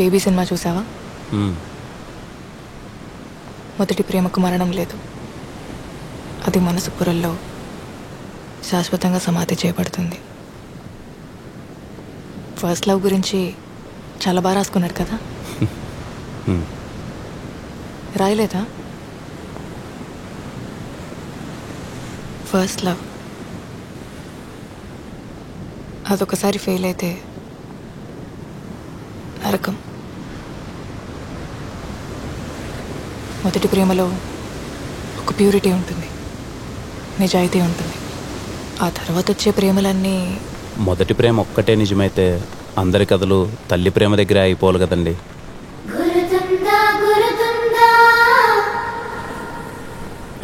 Baby cinema చూసావా? మొదటి ప్రేమకు మరణం లేదు, అది మనసు పొరల్లో శాశ్వతంగా సమాధి చేయబడుతుంది. ఫస్ట్ లవ్ గురించి చాలా బాగా రాసుకున్నాడు కదా. రాయలేదా? ఫస్ట్ లవ్ అదొకసారి ఫెయిల్ అయితే నరకం. మొదటి ప్రేమలో ఒక ప్యూరిటీ ఉంటుంది, నిజాయితీ ఉంటుంది. ఆ తర్వాత వచ్చే ప్రేమలన్నీ మొదటి ప్రేమ ఒక్కటే నిజమైతే అందరి కథలు తల్లి ప్రేమ దగ్గరే అయిపోవాలి కదండి.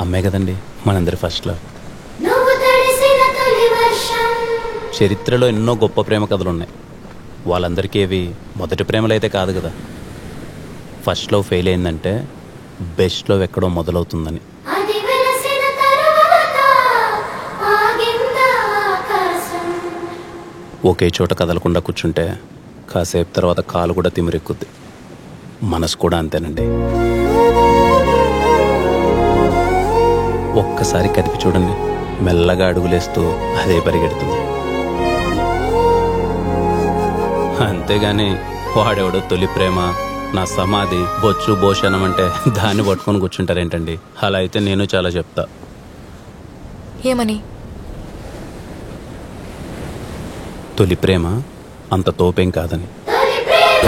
అమ్మే కదండి మనందరి ఫస్ట్ లవ్. చరిత్రలో ఎన్నో గొప్ప ప్రేమ కథలు ఉన్నాయి, వాళ్ళందరికీ ఏవి మొదటి ప్రేమలు అయితే కాదు కదా. ఫస్ట్ లవ్ ఫెయిల్ అయిందంటే బెస్ట్ లవ్ ఎక్కడో మొదలవుతుందని. ఒకే చోట కదలకుండా కూర్చుంటే కాసేపు తర్వాత కాలు కూడా తిమిరెక్కుద్ది, మనసు కూడా అంతేనండి. ఒక్కసారి కదిపి చూడండి, మెల్లగా అడుగులేస్తూ అదే పరిగెడుతుంది. అంతేగాని వాడెవడో తొలి ప్రేమ, నా సమాధి, బొచ్చు భోషణం అంటే దాన్ని పట్టుకొని కూర్చుంటారేంటండి? అలా అయితే నేను చాలా చెప్తా. ఏమని? తొలి ప్రేమ అంత తోపేం కాదని. తొలి ప్రేమ